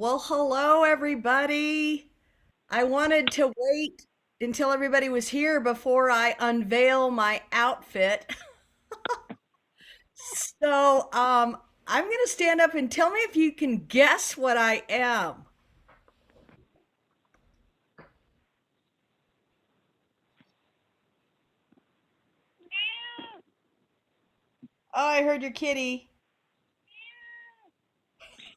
Well, hello, everybody. I wanted to wait until everybody was here before I unveil my outfit. I'm going to stand up and tell me if you can guess what I am. Oh, I heard your kitty.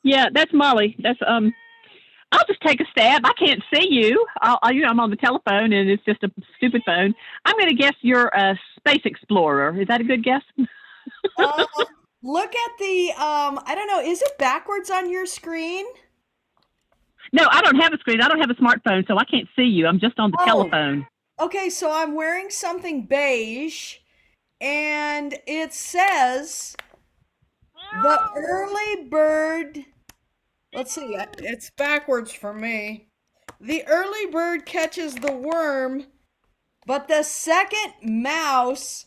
Yeah, that's Molly. I'll just take a stab. I can't see you. I'm on the telephone, and it's just a stupid phone. I'm going to guess you're a space explorer. Is that a good guess? Uh, Look at I don't know, is it backwards on your screen? No, I don't have a screen. I don't have a smartphone, so I can't see you. I'm just on the Oh, telephone. okay, so I'm wearing something beige, and it says the early bird. Let's see, it's backwards for me. The early bird catches the worm, but the second mouse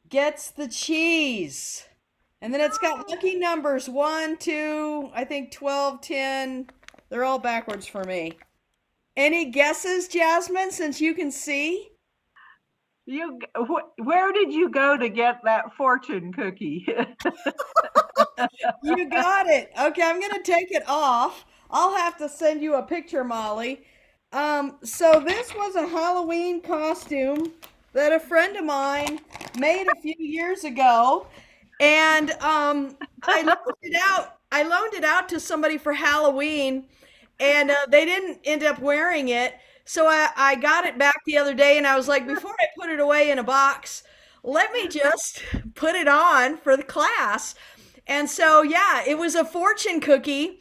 gets the cheese. And then it's got lucky numbers 1, 2, I think 12, 10. They're all backwards for me. Any guesses, Jasmine, since you can see? Where did you go to get that fortune cookie? You got it. Okay, I'm gonna take it off. I'll have to send you a picture, Molly. So this was a Halloween costume that a friend of mine made a few years ago, and I loaned it out to somebody for Halloween, and they didn't end up wearing it. So I got it back the other day, and I was like, before I put it away in a box, let me just put it on for the class. And so, yeah, it was a fortune cookie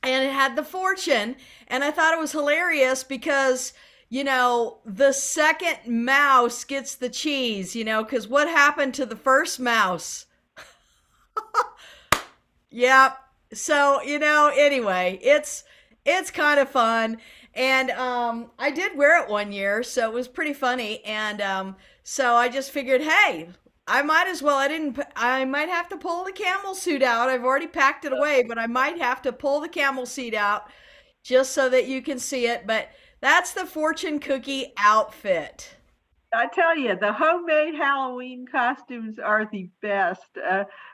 and it had the fortune. And I thought it was hilarious because, the second mouse gets the cheese, because what happened to the first mouse? Yep. So, anyway, it's kind of fun. And I did wear it one year, so it was pretty funny. And so I just figured, hey, I might as well. I might have to pull the camel suit out. I've already packed it away, but I might have to pull the camel seat out just so that you can see it. But that's the fortune cookie outfit. I tell you, the homemade Halloween costumes are the best.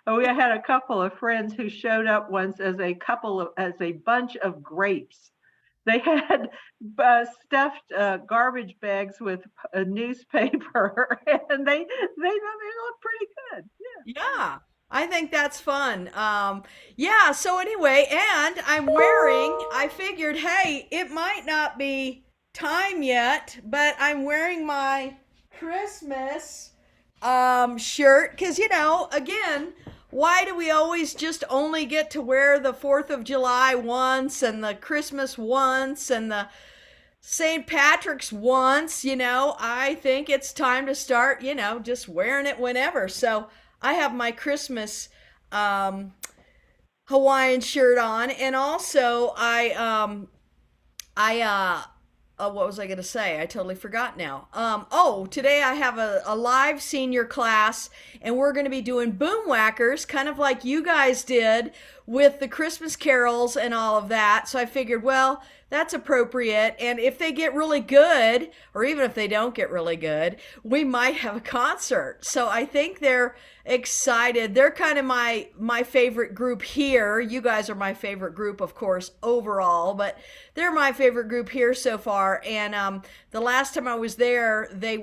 We had a couple of friends who showed up once as a bunch of grapes. They had stuffed garbage bags with a newspaper, and they look pretty good. Yeah, I think that's fun. Yeah, so anyway, and I figured, hey, it might not be time yet, but I'm wearing my Christmas shirt because, again, why do we always just only get to wear the 4th of July once and the Christmas once and the St. Patrick's once, I think it's time to start, just wearing it whenever. So I have my Christmas um, Hawaiian shirt on, and also what was I going to say? I totally forgot now. Today I have a live senior class, and we're going to be doing boom whackers, kind of like you guys did with the Christmas carols and all of that. So I figured, well, that's appropriate. And if they get really good, or even if they don't get really good, we might have a concert. So I think they're excited. They're kind of my favorite group here. You guys are my favorite group, of course, overall, but they're my favorite group here so far. And the last time I was there, they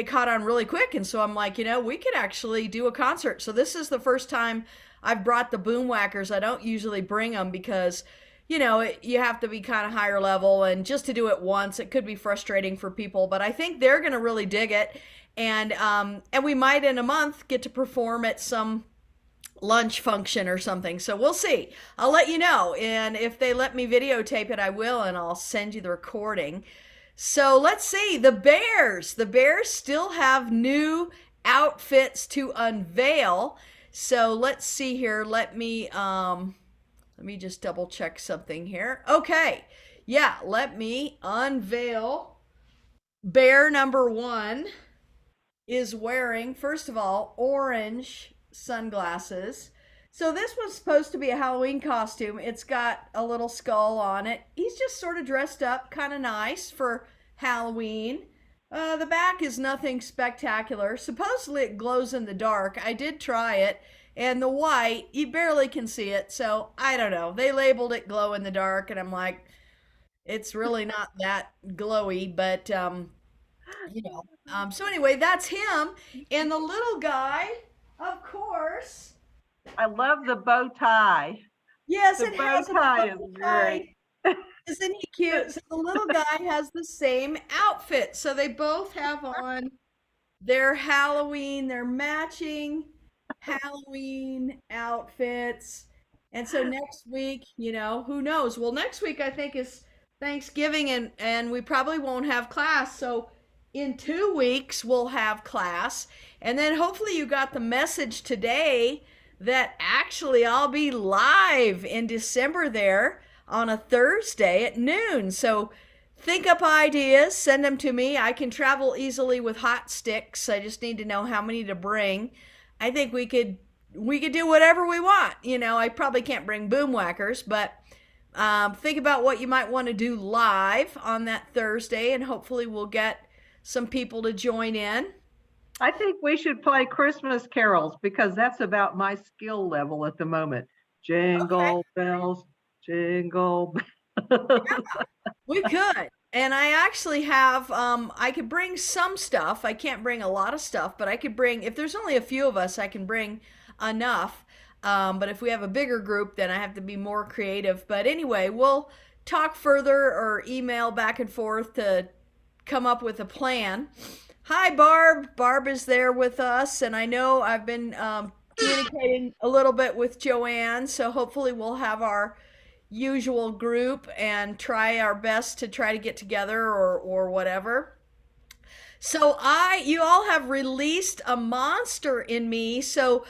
caught on really quick, and so I'm like, we could actually do a concert. So this is the first time I've brought the boom whackers. I don't usually bring them because you have to be kind of higher level, and just to do it once, it could be frustrating for people. But I think they're going to really dig it, and we might in a month get to perform at some lunch function or something. So we'll see. I'll let you know, and if they let me videotape it, I will, and I'll send you the recording. So let's see. The Bears. The Bears still have new outfits to unveil. So let's see here. Let me just double check something here. Okay. Yeah, let me unveil. Bear number 1 is wearing, first of all, orange sunglasses. So this was supposed to be a Halloween costume. It's got a little skull on it. He's just sort of dressed up, kind of nice for Halloween. The back is nothing spectacular. Supposedly it glows in the dark. I did try it, and the white, you barely can see it. So I don't know. They labeled it glow in the dark, and I'm like, it's really not that glowy, but you know. So anyway, that's him, and the little guy, of course. I love the bow tie. Yes, The it bow has a tie is bow tie. great. Isn't he cute? So the little guy has the same outfit. So they both have on their Halloween, their matching Halloween outfits. And so next week, who knows? Well, next week I think is Thanksgiving and we probably won't have class. So in 2 weeks we'll have class. And then hopefully you got the message today that actually I'll be live in December there on a Thursday at noon. So think up ideas, send them to me. I can travel easily with hot sticks. I just need to know how many to bring. I think we could do whatever we want. I probably can't bring boom whackers, but think about what you might want to do live on that Thursday, and hopefully we'll get some people to join in. I think we should play Christmas carols because that's about my skill level at the moment. Jingle bells, jingle bells. We could. And I actually have, I could bring some stuff. I can't bring a lot of stuff, but I could bring, if there's only a few of us, I can bring enough. But if we have a bigger group, then I have to be more creative. But anyway, we'll talk further or email back and forth to come up with a plan. Hi, Barb. Barb is there with us, and I know I've been communicating a little bit with Joanne, so hopefully we'll have our usual group and try our best to try to get together or whatever. So you all have released a monster in me, so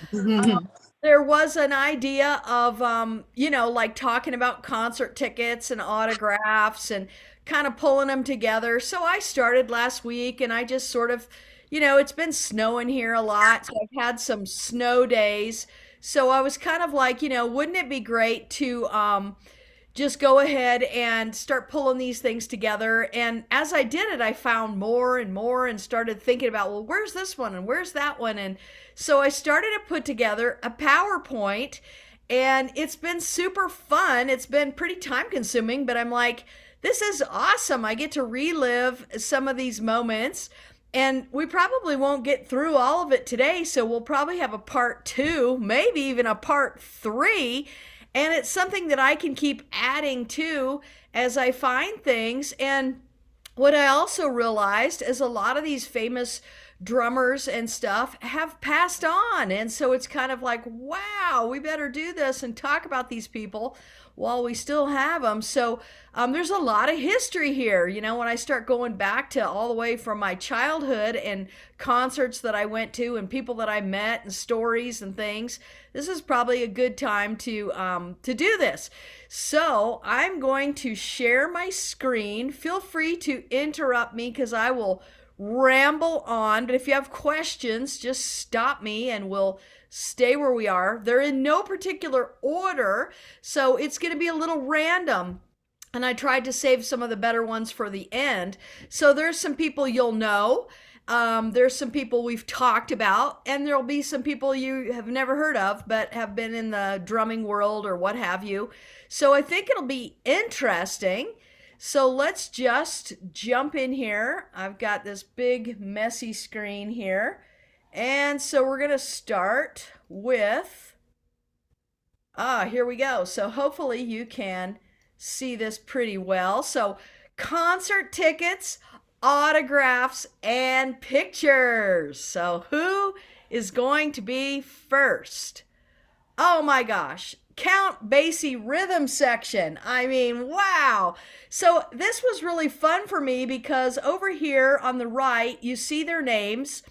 there was an idea of like talking about concert tickets and autographs and kind of pulling them together. So I started last week, and I just sort of, it's been snowing here a lot, so I've had some snow days. So I was kind of like, wouldn't it be great to just go ahead and start pulling these things together? And as I did it, I found more and more and started thinking about, well, where's this one and where's that one? And so I started to put together a PowerPoint, and it's been super fun. It's been pretty time consuming, but I'm like, this is awesome. I get to relive some of these moments, and we probably won't get through all of it today. So we'll probably have a part 2, maybe even a part 3. And it's something that I can keep adding to as I find things. And what I also realized is a lot of these famous drummers and stuff have passed on. And so it's kind of like, wow, we better do this and talk about these people while we still have them. So there's a lot of history here. When I start going back to all the way from my childhood and concerts that I went to and people that I met and stories and things, this is probably a good time to do this. So I'm going to share my screen. Feel free to interrupt me because I will ramble on. But if you have questions, just stop me and we'll stay where we are. They're in no particular order, so it's going to be a little random. And I tried to save some of the better ones for the end. So there's some people you'll know. There's some people we've talked about, and there'll be some people you have never heard of, but have been in the drumming world or what have you. So I think it'll be interesting. So let's just jump in here. I've got this big messy screen here. And so we're going to start with, here we go. So hopefully you can see this pretty well. So concert tickets, autographs, and pictures. So who is going to be first? Oh my gosh. Count Basie rhythm section. I mean, wow. So this was really fun for me because over here on the right, you see their names.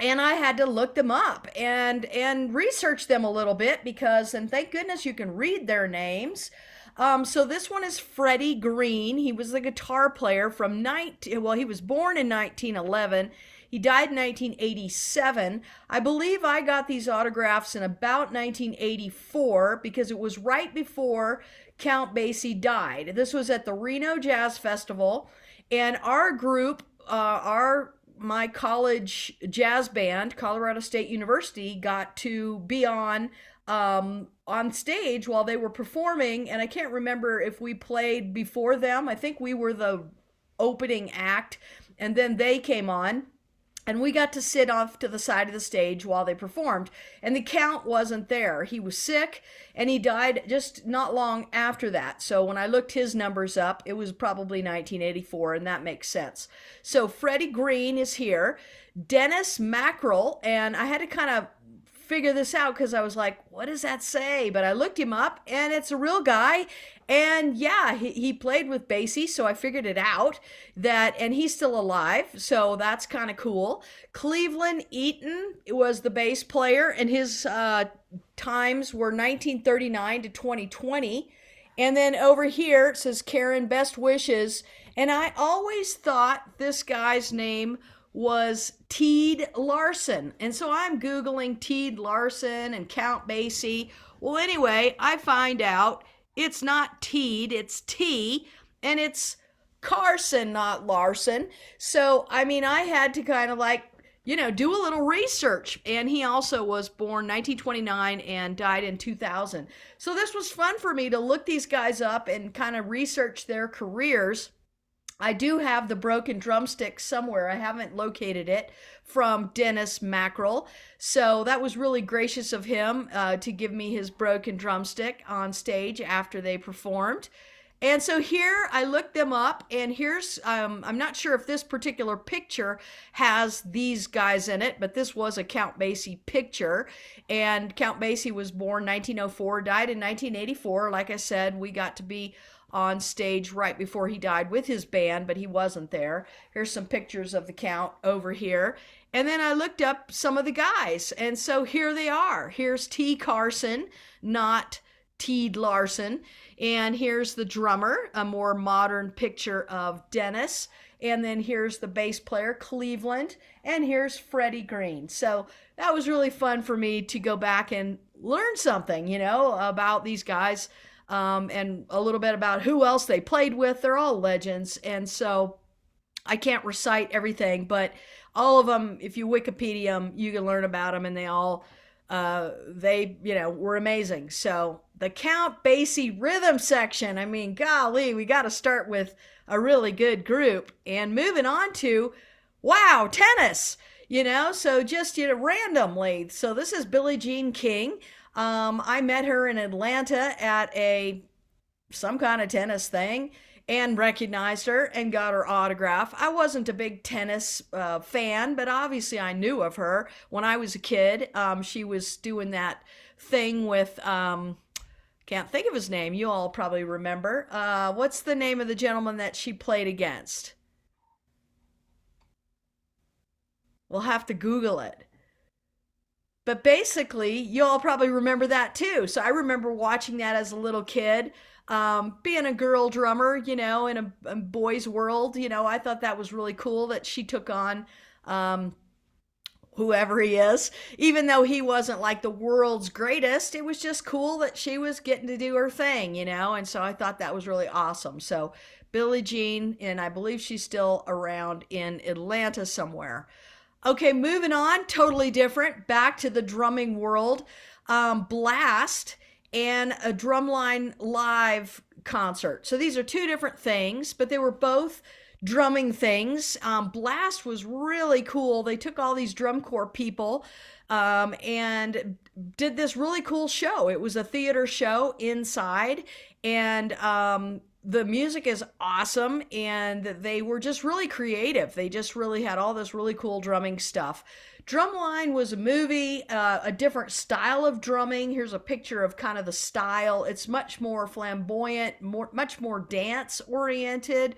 And I had to look them up and research them a little bit because, and thank goodness you can read their names. So this one is Freddie Green. He was the guitar player from he was born in 1911. He died in 1987. I believe I got these autographs in about 1984 because it was right before Count Basie died. This was at the Reno Jazz Festival, and our group, my college jazz band, Colorado State University, got to be on stage while they were performing, and I can't remember if we played before them. I think we were the opening act, and then they came on. And we got to sit off to the side of the stage while they performed. And the Count wasn't there. He was sick, and he died just not long after that. So when I looked his numbers up, it was probably 1984, and that makes sense. So Freddie Green is here. Dennis Mackerel, and I had to kind of figure this out because I was like, what does that say? But I looked him up, and it's a real guy. And yeah, he played with Basie, so I figured it out, and he's still alive, so that's kind of cool. Cleveland Eaton was the bass player, and his times were 1939 to 2020. And then over here it says Karen, best wishes. And I always thought this guy's name was Teed Larson. And so I'm Googling Teed Larson and Count Basie. Well, anyway, I find out it's not Teed, it's T, and it's Carson, not Larson. So, I mean, I had to kind of do a little research. And he also was born 1929 and died in 2000. So this was fun for me to look these guys up and kind of research their careers. I do have the broken drumstick somewhere. I haven't located it, from Dennis Mackerel. So that was really gracious of him to give me his broken drumstick on stage after they performed. And so here I looked them up, and here's, I'm not sure if this particular picture has these guys in it, but this was a Count Basie picture. And Count Basie was born 1904, died in 1984. Like I said, we got to be on stage right before he died with his band, but he wasn't there. Here's some pictures of the Count over here. And then I looked up some of the guys, and so here they are. Here's T. Carson, not Teed Larson. And here's the drummer, a more modern picture of Dennis. And then here's the bass player, Cleveland. And here's Freddie Green. So that was really fun for me to go back and learn something, about these guys. And a little bit about who else they played with. They're all legends. And so I can't recite everything, but all of them, if you Wikipedia them, you can learn about them, and they all, were amazing. So the Count Basie rhythm section, I mean, golly, we got to start with a really good group. And moving on to, wow, tennis, so just, randomly. So this is Billie Jean King. I met her in Atlanta at some kind of tennis thing, and recognized her and got her autograph. I wasn't a big tennis fan, but obviously I knew of her when I was a kid. She was doing that thing with, can't think of his name. You all probably remember. What's the name of the gentleman that she played against? We'll have to Google it. But basically, you all probably remember that too. So I remember watching that as a little kid, being a girl drummer, in a boy's world. I thought that was really cool that she took on whoever he is, even though he wasn't like the world's greatest. It was just cool that she was getting to do her thing, and so I thought that was really awesome. So Billie Jean, and I believe she's still around in Atlanta somewhere. Okay, moving on, totally different, back to the drumming world. Blast and a Drumline Live concert. So these are two different things, but they were both drumming things. Blast was really cool. They took all these drum corps people and did this really cool show. It was a theater show inside, and the music is awesome, and they were just really creative. They just really had all this really cool drumming stuff. Drumline was a movie, a different style of drumming. Here's a picture of kind of the style. It's much more flamboyant, much more dance oriented,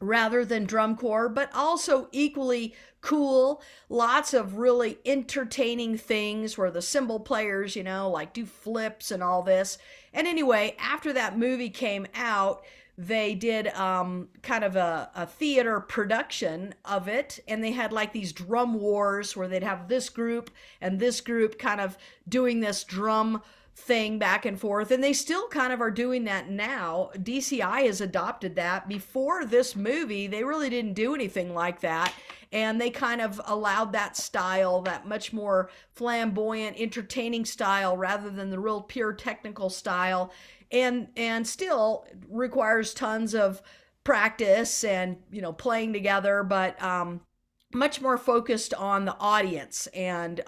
rather than drum corps, but also equally cool. Lots of really entertaining things where the cymbal players, do flips and all this. And anyway, after that movie came out, they did kind of a theater production of it, and they had like these drum wars where they'd have this group and this group kind of doing this drum thing back and forth, and they still kind of are doing that now. DCI has adopted that. Before this movie, they really didn't do anything like that, and they kind of allowed that style, that much more flamboyant, entertaining style, rather than the real pure technical style, and still requires tons of practice and playing together, but much more focused on the audience and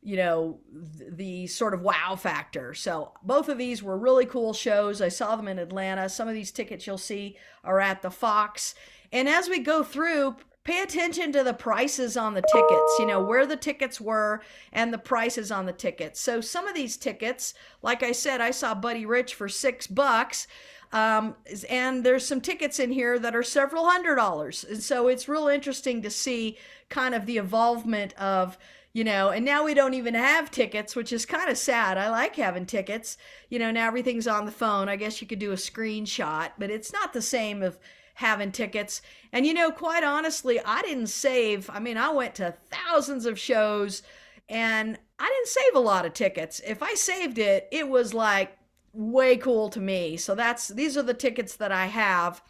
the sort of wow factor. So both of these were really cool shows. I saw them in Atlanta. Some of these tickets you'll see are at the Fox. And as we go through, pay attention to the prices on the tickets, where the tickets were and the prices on the tickets. So some of these tickets, like I said, I saw Buddy Rich for $6. And there's some tickets in here that are several $100s. And so it's real interesting to see kind of the evolvement of, and now we don't even have tickets, which is kind of sad. I like having tickets. Now everything's on the phone. I guess you could do a screenshot, but it's not the same of having tickets. And quite honestly, I didn't save. I mean, I went to thousands of shows and I didn't save a lot of tickets. If I saved it, it was like way cool to me. So these are the tickets that I have.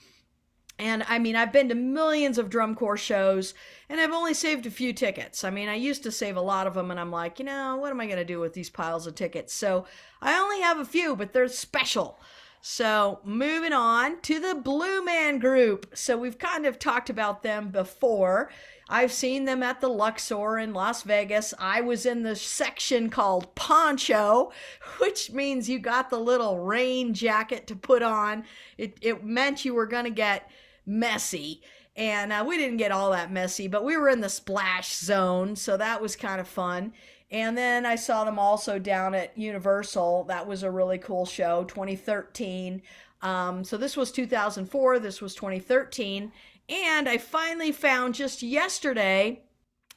And I mean, I've been to millions of drum corps shows and I've only saved a few tickets. I mean, I used to save a lot of them and I'm like, what am I going to do with these piles of tickets? So I only have a few, but they're special. So moving on to the Blue Man Group. So we've kind of talked about them before. I've seen them at the Luxor in Las Vegas. I was in the section called Poncho, which means you got the little rain jacket to put on. It meant you were going to get messy. And we didn't get all that messy, but we were in the splash zone. So that was kind of fun. And then I saw them also down at Universal. That was a really cool show, 2013. So this was 2004. This was 2013. And I finally found just yesterday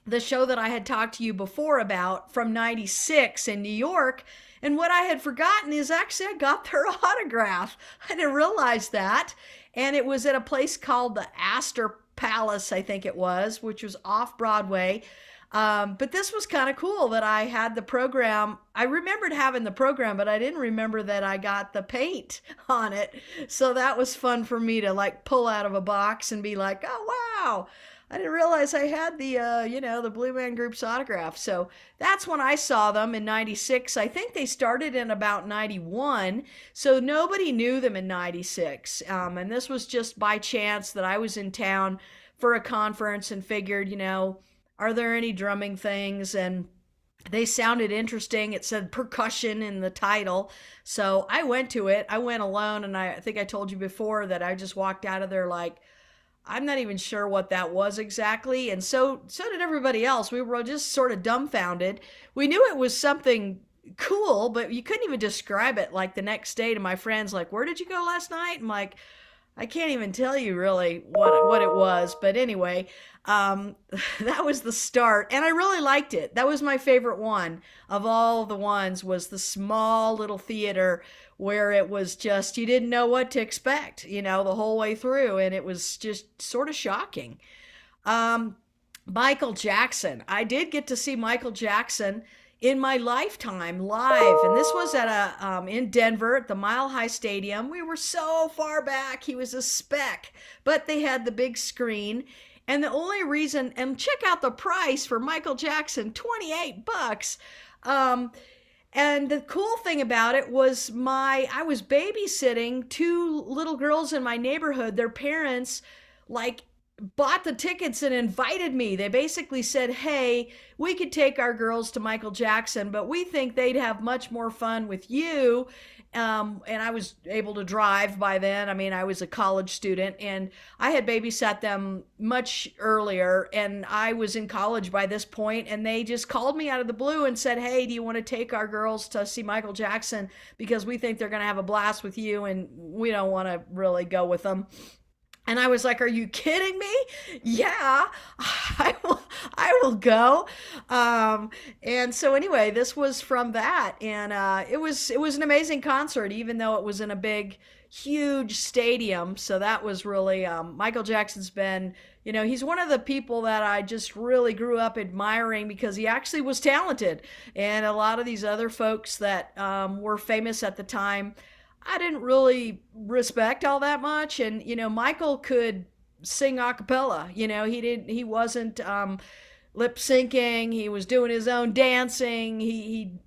the show that I had talked to you before about from 96 in New York. And what I had forgotten is actually I got their autograph. I didn't realize that. And it was at a place called the Astor Palace, I think it was, which was off Broadway. But this was kind of cool that I had the program. I remembered having the program, but I didn't remember that I got the paint on it. So that was fun for me to like pull out of a box and be like, oh, wow. I didn't realize I had the, the Blue Man Group's autograph. So that's when I saw them in 96. I think they started in about 91. So nobody knew them in 96. And this was just by chance that I was in town for a conference and figured, are there any drumming things? And they sounded interesting. It said percussion in the title. So I went to it. I went alone. And I think I told you before that I just walked out of there like, I'm not even sure what that was exactly. And so did everybody else. We were just sort of dumbfounded. We knew it was something cool, but you couldn't even describe it. Like the next day to my friends, like, where did you go last night? I'm like, I can't even tell you really what it was. But anyway, that was the start. And I really liked it. That was my favorite one of all the ones, was the small little theater where it was just, you didn't know what to expect, the whole way through. And it was just sort of shocking. Michael Jackson. I did get to see Michael Jackson in my lifetime live, and this was at in Denver at the Mile High Stadium. We were so far back. He was a speck, but they had the big screen. And the only reason, and check out the price for Michael Jackson, $28. And the cool thing about it was I was babysitting two little girls in my neighborhood. Their parents bought the tickets and invited me. They basically said, hey, we could take our girls to Michael Jackson, but we think they'd have much more fun with you. And I was able to drive by then. I mean, I was a college student and I had babysat them much earlier, and I was in college by this point, and they just called me out of the blue and said, hey, do you want to take our girls to see Michael Jackson? Because we think they're going to have a blast with you and we don't want to really go with them. And I was like, "Are you kidding me? Yeah, I will go." Um, and so anyway, this was from that, and it was an amazing concert, even though it was in a big, huge stadium. So that was really Michael Jackson's been, he's one of the people that I just really grew up admiring because he actually was talented, and a lot of these other folks that were famous at the time I didn't really respect all that much. And, Michael could sing a cappella. He wasn't lip syncing. He was doing his own dancing. He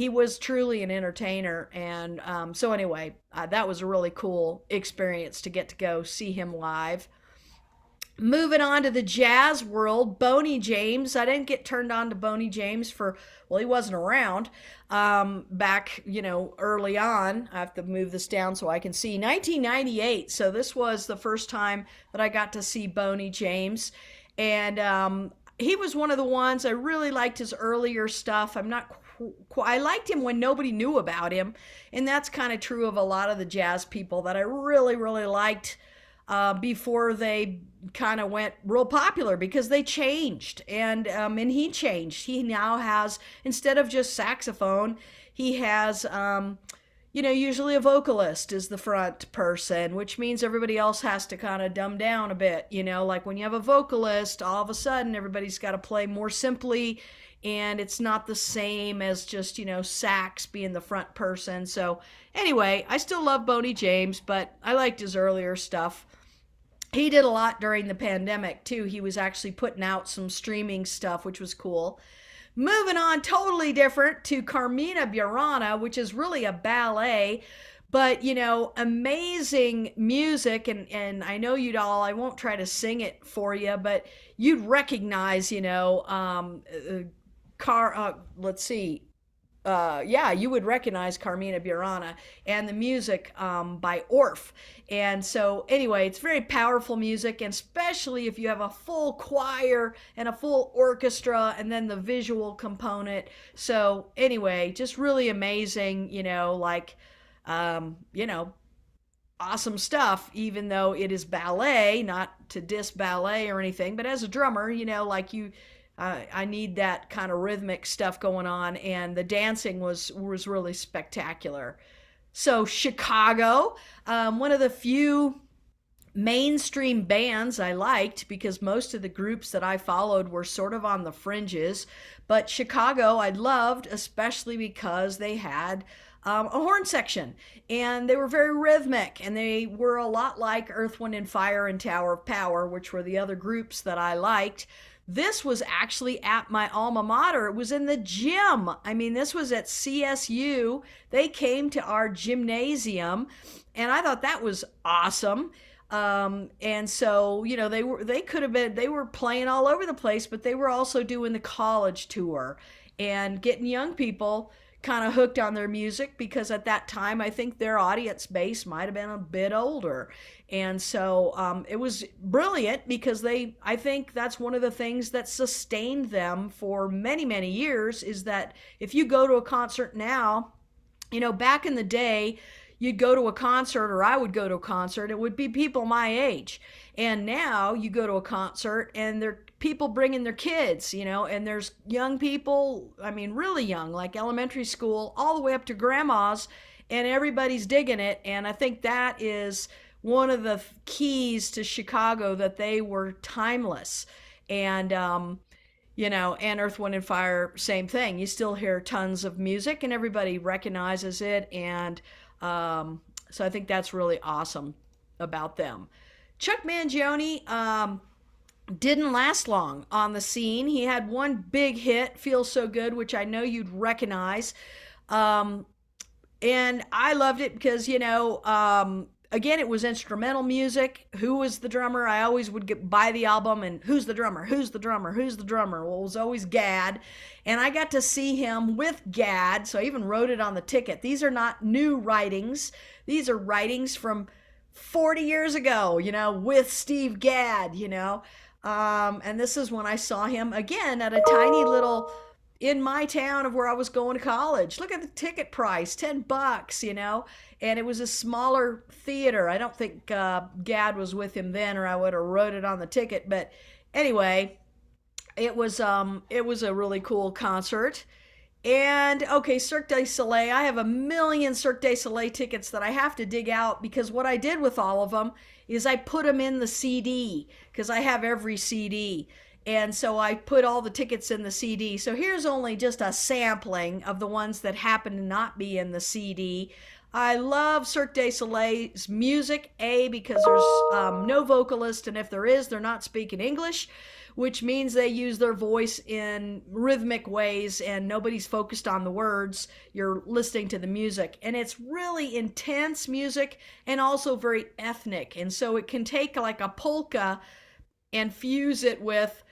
was truly an entertainer. And so anyway, that was a really cool experience to get to go see him live. Moving on to the jazz world, Boney James. I didn't get turned on to Boney James for, well, he wasn't around back, early on. I have to move this down so I can see. 1998. So this was the first time that I got to see Boney James. And he was one of the ones I really liked his earlier stuff. I liked him when nobody knew about him. And that's kind of true of a lot of the jazz people that I really, really liked before they kind of went real popular because they changed and he changed. He now has, instead of just saxophone, he has usually a vocalist is the front person, which means everybody else has to kind of dumb down a bit. Like when you have a vocalist, all of a sudden everybody's got to play more simply, and it's not the same as just sax being the front person. So anyway, I still love Boney James, but I liked his earlier stuff. He did a lot during the pandemic too. He was actually putting out some streaming stuff, which was cool. Moving on, totally different, to Carmina Burana, which is really a ballet, but amazing music. And I know you'd all, I won't try to sing it for you, but you'd recognize, let's see, yeah, you would recognize Carmina Burana and the music by Orff. And so, anyway, it's very powerful music, and especially if you have a full choir and a full orchestra and then the visual component. So, anyway, just really amazing, awesome stuff, even though it is ballet, not to diss ballet or anything, but as a drummer, I need that kind of rhythmic stuff going on, and the dancing was really spectacular. So Chicago, one of the few mainstream bands I liked because most of the groups that I followed were sort of on the fringes, but Chicago I loved, especially because they had a horn section, and they were very rhythmic, and they were a lot like Earth, Wind, and Fire and Tower of Power, which were the other groups that I liked. This was actually at my alma mater. It was in the gym. I mean, this was at CSU. They came to our gymnasium, and I thought that was awesome. And so, they were playing all over the place, but they were also doing the college tour and getting young people kind of hooked on their music because at that time I think their audience base might have been a bit older. And so it was brilliant because I think that's one of the things that sustained them for many, many years is that if you go to a concert now, back in the day, you'd go to a concert, or I would go to a concert, it would be people my age. And now you go to a concert and there are people bringing their kids, and there's young people, I mean, really young, like elementary school, all the way up to grandmas, and everybody's digging it. And I think that is one of the keys to Chicago, that they were timeless. And, and Earth, Wind, and Fire, same thing. You still hear tons of music and everybody recognizes it. And so I think that's really awesome about them. Chuck Mangione didn't last long on the scene. He had one big hit, Feels So Good, which I know you'd recognize. And I loved it because, again, it was instrumental music. Who was the drummer? I always would buy the album and who's the drummer? Who's the drummer? Who's the drummer? Well, it was always Gad. And I got to see him with Gad, so I even wrote it on the ticket. These are not new writings. These are writings from 40 years ago, with Steve Gadd, and this is when I saw him again at a tiny little in my town of where I was going to college. Look at the ticket price, $10, you know, and it was a smaller theater. I don't think Gad was with him then, or I would have wrote it on the ticket. But anyway, it was a really cool concert. And okay, Cirque du Soleil. I have a million Cirque du Soleil tickets that I have to dig out because what I did with all of them is I put them in the CD because I have every CD. And so I put all the tickets in the CD. So here's only just a sampling of the ones that happen to not be in the CD. I love Cirque du Soleil's music, because there's no vocalist, and if there is, they're not speaking English, which means they use their voice in rhythmic ways and nobody's focused on the words. You're listening to the music, and it's really intense music and also very ethnic. And so it can take like a polka and fuse it with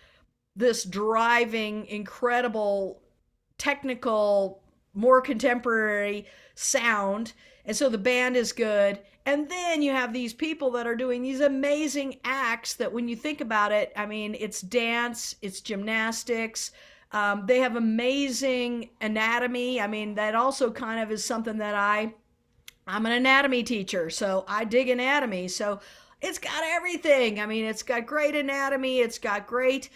this driving, incredible, technical, more contemporary sound. And so the band is good. And then you have these people that are doing these amazing acts that when you think about it, I mean, it's dance, it's gymnastics. They have amazing anatomy. I mean, that also kind of is something that I'm an anatomy teacher, so I dig anatomy. So it's got everything. I mean, it's got great anatomy. It's got great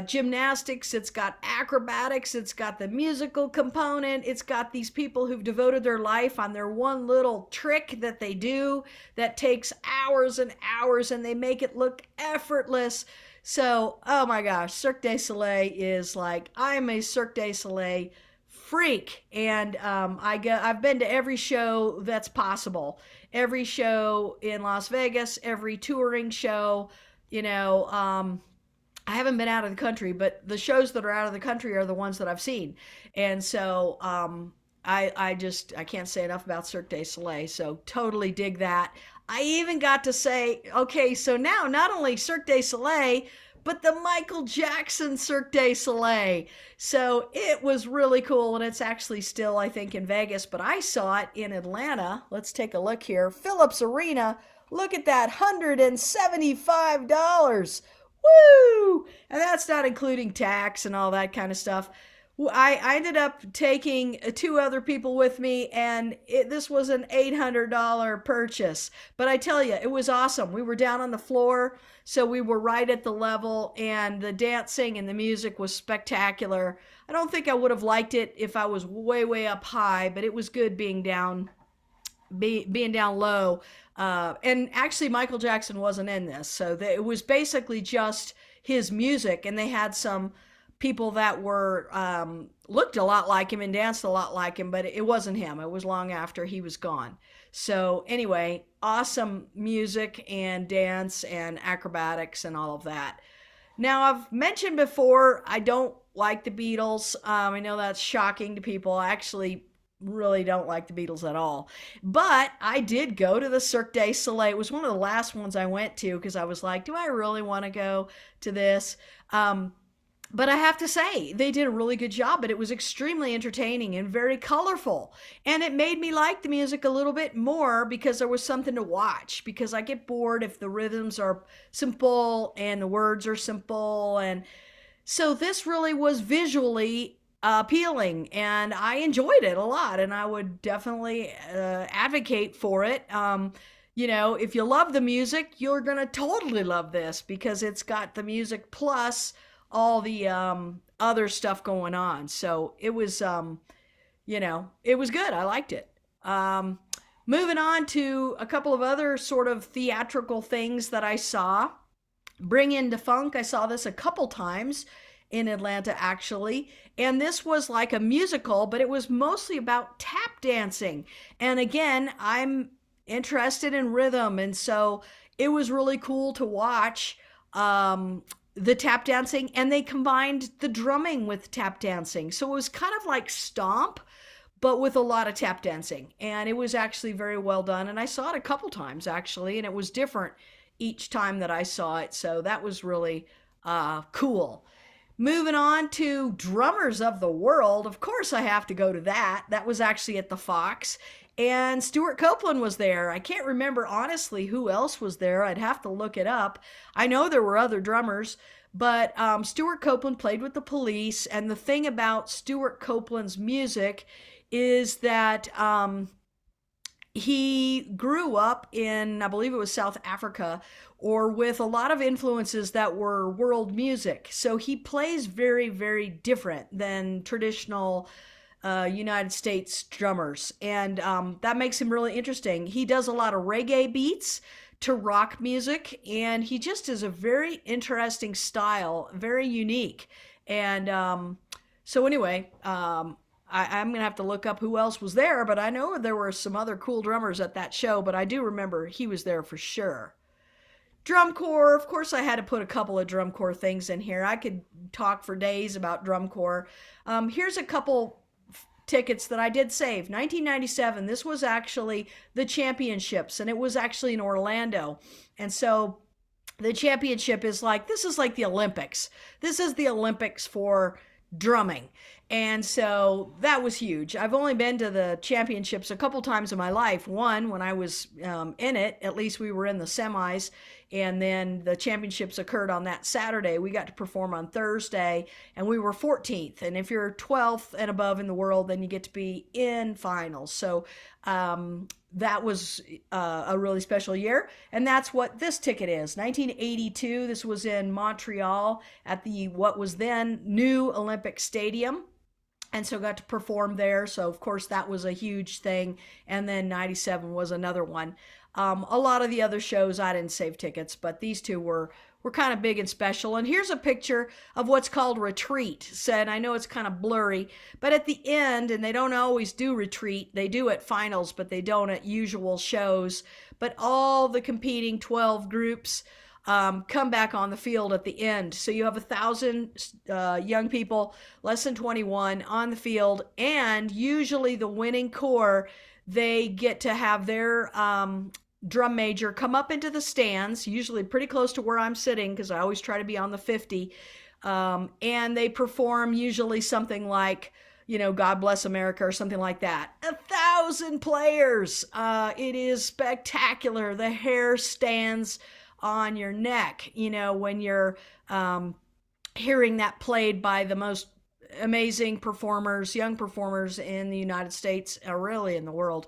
gymnastics, it's got acrobatics, it's got the musical component, it's got these people who've devoted their life on their one little trick that they do that takes hours and hours, and they make it look effortless. So, oh my gosh, Cirque du Soleil is like, I'm a Cirque du Soleil freak, and I've been to every show that's possible, every show in Las Vegas, every touring show, you know. I haven't been out of the country, but the shows that are out of the country are the ones that I've seen. And so I can't say enough about Cirque du Soleil. So totally dig that. I even got to say, okay, so now not only Cirque du Soleil, but the Michael Jackson Cirque du Soleil. So it was really cool, and it's actually still, I think, in Vegas, but I saw it in Atlanta. Let's take a look here. Phillips Arena. Look at that, $175. Woo! And that's not including tax and all that kind of stuff. I ended up taking two other people with me, and this was an $800 purchase. But I tell you, it was awesome. We were down on the floor, so we were right at the level, and the dancing and the music was spectacular. I don't think I would have liked it if I was way, way up high, but it was good being down low. And actually Michael Jackson wasn't in this, so it was basically just his music, and they had some people that were looked a lot like him and danced a lot like him, but it wasn't him. It was long after he was gone. So anyway, awesome music and dance and acrobatics and all of that. Now, I've mentioned before, I don't like the Beatles. I know that's shocking to people. I actually really don't like the Beatles at all. But I did go to the Cirque du Soleil. It was one of the last ones I went to because I was like, do I really want to go to this? But I have to say, they did a really good job, but it was extremely entertaining and very colorful. And it made me like the music a little bit more because there was something to watch, because I get bored if the rhythms are simple and the words are simple. And so this really was visually appealing, and I enjoyed it a lot, and I would definitely advocate for it. You know, if you love the music, you're going to totally love this because it's got the music plus all the other stuff going on. So it was, you know, it was good. I liked it. Moving on to a couple of other sort of theatrical things that I saw. Bring In the Funk. I saw this a couple times in Atlanta, actually. And this was like a musical, but it was mostly about tap dancing. And again, I'm interested in rhythm, and so it was really cool to watch the tap dancing, and they combined the drumming with tap dancing. So it was kind of like Stomp, but with a lot of tap dancing. And it was actually very well done. And I saw it a couple times, actually, and it was different each time that I saw it. So that was really cool. Moving on to Drummers of the World. Of course, I have to go to that. That was actually at the Fox. And Stewart Copeland was there. I can't remember honestly who else was there. I'd have to look it up. I know there were other drummers, But Stewart Copeland played with the Police, and the thing about Stewart Copeland's music is that he grew up in, I believe it was South Africa, or with a lot of influences that were world music. So he plays very, very different than traditional United States drummers. And that makes him really interesting. He does a lot of reggae beats to rock music, and he just is a very interesting style, very unique. And so, anyway, I'm gonna have to look up who else was there, but I know there were some other cool drummers at that show, but I do remember he was there for sure. Drum corps, of course, I had to put a couple of drum corps things in here. I could talk for days about drum corps. Here's a couple tickets that I did save. 1997, this was actually the championships, and it was actually in Orlando. And so the championship is like, this is like the Olympics. This is the Olympics for drumming. And so that was huge. I've only been to the championships a couple times in my life. One, when I was in it, at least we were in the semis, and then the championships occurred on that Saturday. We got to perform on Thursday, and we were 14th. And if you're 12th and above in the world, then you get to be in finals. So that was a really special year. And that's what this ticket is. 1982, this was in Montreal at the what was then new Olympic Stadium. And so got to perform there. So of course that was a huge thing. And then 97 was another one. A lot of the other shows I didn't save tickets, but these two were kind of big and special. And here's a picture of what's called Retreat. Said, I know it's kind of blurry, but at the end, and they don't always do Retreat, they do at finals, but they don't at usual shows. But all the competing 12 groups come back on the field at the end. So you have 1,000 young people, less than 21, on the field, and usually the winning corps, they get to have their drum major come up into the stands, usually pretty close to where I'm sitting, because I always try to be on the 50, and they perform usually something like, you know, God Bless America or something like that. 1,000 players. It is spectacular. The hair stands on your neck, you know, when you're hearing that played by the most amazing performers, young performers in the United States, or really in the world,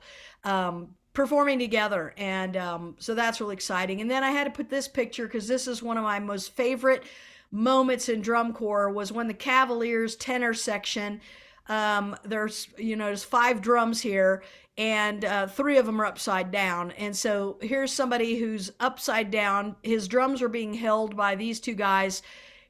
performing together. And so that's really exciting. And then I had to put this picture because this is one of my most favorite moments in drum corps, was when the Cavaliers tenor section, there's 5 drums here, and 3 of them are upside down. And so here's somebody who's upside down. His drums are being held by these 2 guys.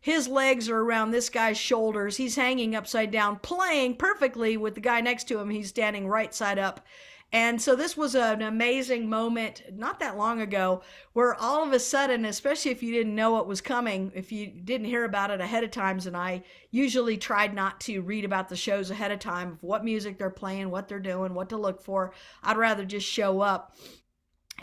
His legs are around this guy's shoulders. He's hanging upside down, playing perfectly with the guy next to him. He's standing right side up. And so this was an amazing moment not that long ago, where all of a sudden, especially if you didn't know what was coming, if you didn't hear about it ahead of time, and I usually tried not to read about the shows ahead of time, of what music they're playing, what they're doing, what to look for. I'd rather just show up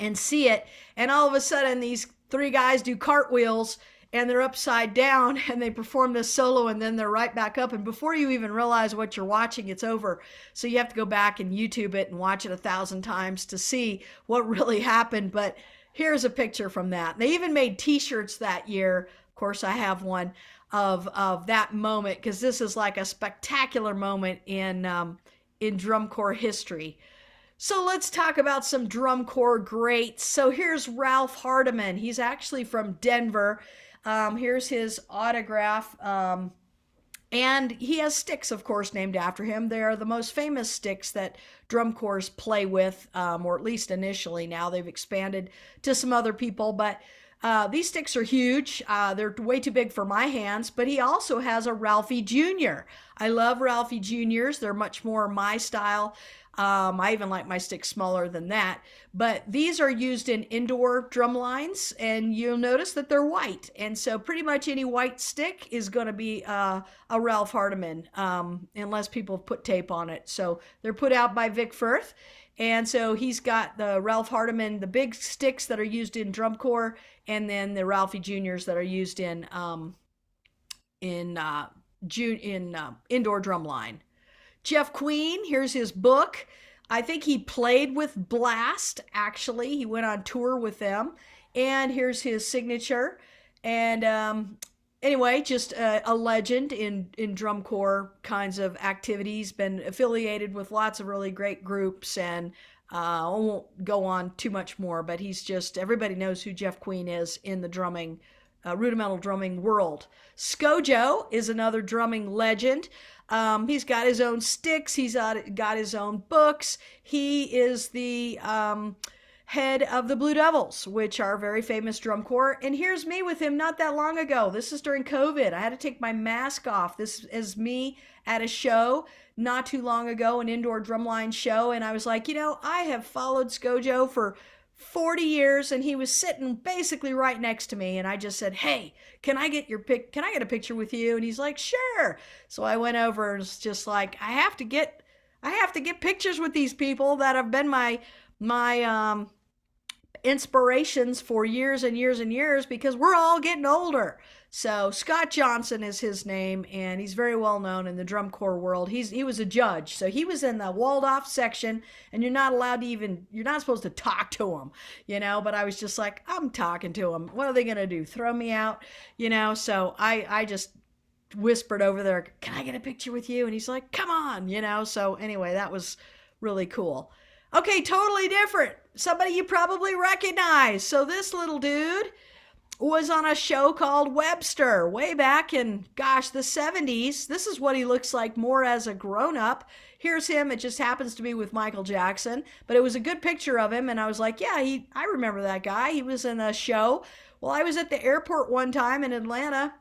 and see it. And all of a sudden, these 3 guys do cartwheels, and they're upside down, and they perform this solo, and then they're right back up. And before you even realize what you're watching, it's over. So you have to go back and YouTube it and watch it 1,000 times to see what really happened. But here's a picture from that. They even made t-shirts that year. Of course, I have one of that moment, because this is like a spectacular moment in drum corps history. So let's talk about some drum corps greats. So here's Ralph Hardiman. He's actually from Denver. Here's his autograph. And he has sticks, of course, named after him. They are the most famous sticks that drum corps play with, or at least initially. Now they've expanded to some other people, but these sticks are huge. They're way too big for my hands, but he also has a Ralphie Jr. I love Ralphie Jr.'s. They're much more my style. I even like my sticks smaller than that, but these are used in indoor drum lines, and you'll notice that they're white. And so pretty much any white stick is going to be a Ralph Hardiman, unless people put tape on it. So they're put out by Vic Firth. And so he's got the Ralph Hardiman, the big sticks that are used in drum corps, and then the Ralphie Juniors that are used in indoor drum line. Jeff Queen, here's his book. I think he played with Blast, actually. He went on tour with them. And here's his signature. And Anyway, just a legend in drum corps kinds of activities. Been affiliated with lots of really great groups, and I won't go on too much more. But he's just everybody knows who Jeff Queen is in the drumming, rudimental drumming world. Scojo is another drumming legend. He's got his own sticks. He's got his own books. He is the head of the Blue Devils, which are a very famous drum corps. And here's me with him not that long ago. This is during COVID. I had to take my mask off. This is me at a show not too long ago, an indoor drumline show. And I was like, I have followed Scojo for 40 years, and he was sitting basically right next to me, and I just said, "Hey, can I get a picture with you?" And he's like, "Sure." So I went over and was just like, I have to get pictures with these people that have been my inspirations for years and years and years, because we're all getting older. So Scott Johnson is his name, and he's very well known in the drum corps world. He was a judge, so he was in the walled off section, and you're not supposed to talk to him, but I was just like, I'm talking to him. What are they going to do? Throw me out? So I just whispered over there, "Can I get a picture with you?" And he's like, "Come on," So anyway, that was really cool. Okay, totally different. Somebody you probably recognize. So this little dude was on a show called Webster way back in, the 70s. This is what he looks like more as a grown-up. Here's him. It just happens to be with Michael Jackson, but it was a good picture of him, and I was like, yeah, I remember that guy. He was in a show. Well, I was at the airport one time in Atlanta,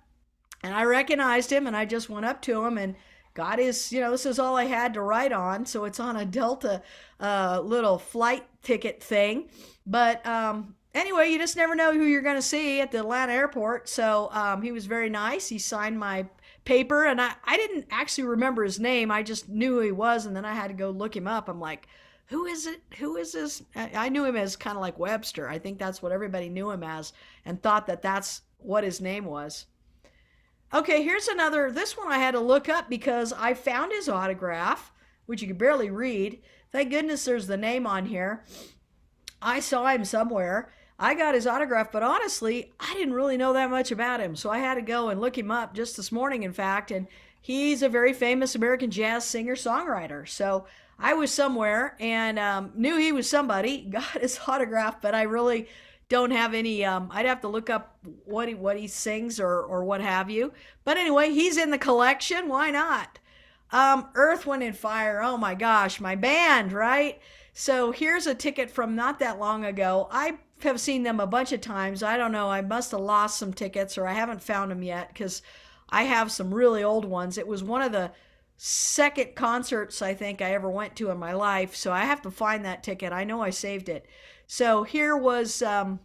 and I recognized him, and I just went up to him and got his, this is all I had to write on. So it's on a Delta little flight ticket thing. But anyway, you just never know who you're going to see at the Atlanta airport. So he was very nice. He signed my paper, and I didn't actually remember his name. I just knew who he was, and then I had to go look him up. I'm like, who is it? Who is this? I knew him as kind of like Webster. I think that's what everybody knew him as, and thought that that's what his name was. Okay, here's another. This one I had to look up because I found his autograph, which you could barely read. Thank goodness there's the name on here. I saw him somewhere. I got his autograph, but honestly, I didn't really know that much about him. So I had to go and look him up just this morning, in fact. And he's a very famous American jazz singer-songwriter. So I was somewhere and knew he was somebody, got his autograph, but I really don't have any. I'd have to look up what he sings or what have you. But anyway, he's in the collection. Why not? Earth, Wind, and Fire. Oh my gosh, my band, right? So here's a ticket from not that long ago. I have seen them a bunch of times. I don't know. I must have lost some tickets, or I haven't found them yet, because I have some really old ones. It was one of the second concerts I think I ever went to in my life. So I have to find that ticket. I know I saved it. So here was them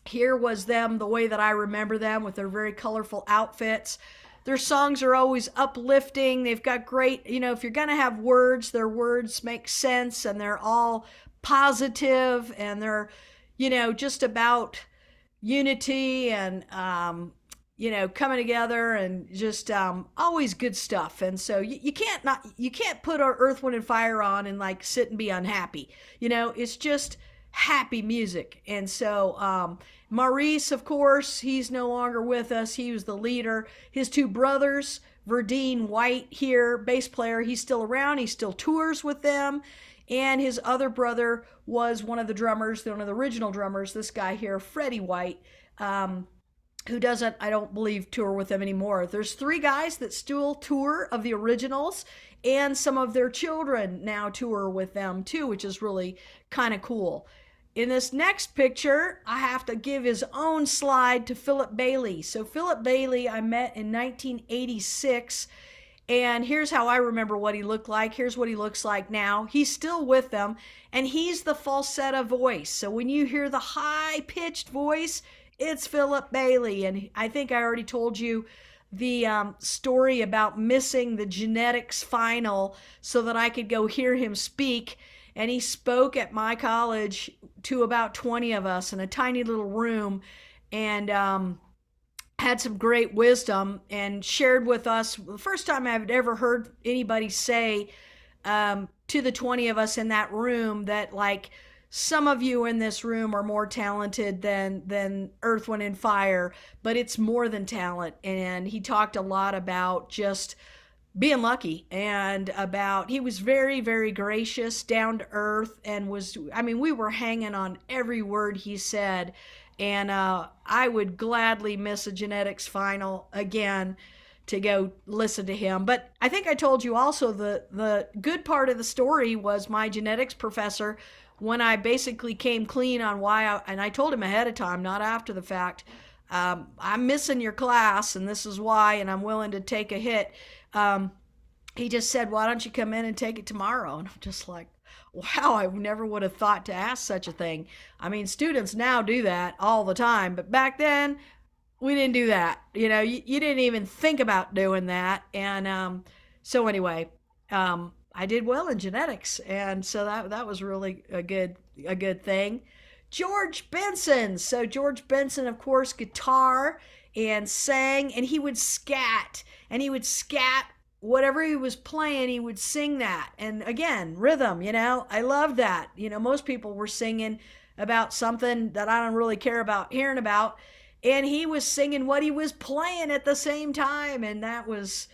the way that I remember them, with their very colorful outfits. Their songs are always uplifting. They've got great, if you're going to have words, their words make sense, and they're all positive, and they're, just about unity and, coming together, and just always good stuff. And so you can't put our Earth, Wind, and Fire on and like sit and be unhappy. It's just happy music. And so Maurice, of course, he's no longer with us. He was the leader. His two brothers, Verdine White here, bass player, he's still around. He still tours with them. And his other brother was one of the drummers, one of the original drummers, this guy here, Freddie White, who doesn't, I don't believe, tour with them anymore. There's three guys that still tour of the originals, and some of their children now tour with them too, which is really kind of cool. In this next picture, I have to give his own slide to Philip Bailey. So Philip Bailey I met in 1986, and here's how I remember what he looked like. Here's what he looks like now. He's still with them, and he's the falsetto voice. So when you hear the high-pitched voice, it's Philip Bailey. And I think I already told you the story about missing the genetics final so that I could go hear him speak. And he spoke at my college to about 20 of us in a tiny little room, and had some great wisdom, and shared with us the first time I've ever heard anybody say to the 20 of us in that room that, like, some of you in this room are more talented than Earth, Wind, and Fire, but it's more than talent. And he talked a lot about just being lucky and about he was very, very gracious, down to earth, and was, I mean, we were hanging on every word he said. And I would gladly miss a genetics final again to go listen to him. But I think I told you also the good part of the story was my genetics professor, when I basically came clean on and I told him ahead of time, not after the fact, I'm missing your class and this is why, and I'm willing to take a hit. He just said, why don't you come in and take it tomorrow? And I'm just like, wow, I never would have thought to ask such a thing. I mean, students now do that all the time, but back then we didn't do that. You didn't even think about doing that. And so anyway, I did well in genetics, and so that was really a good thing. George Benson. So George Benson, of course, guitar and sang, and he would scat, whatever he was playing, he would sing that. And again, rhythm, I love that. Most people were singing about something that I don't really care about hearing about, and he was singing what he was playing at the same time, and that was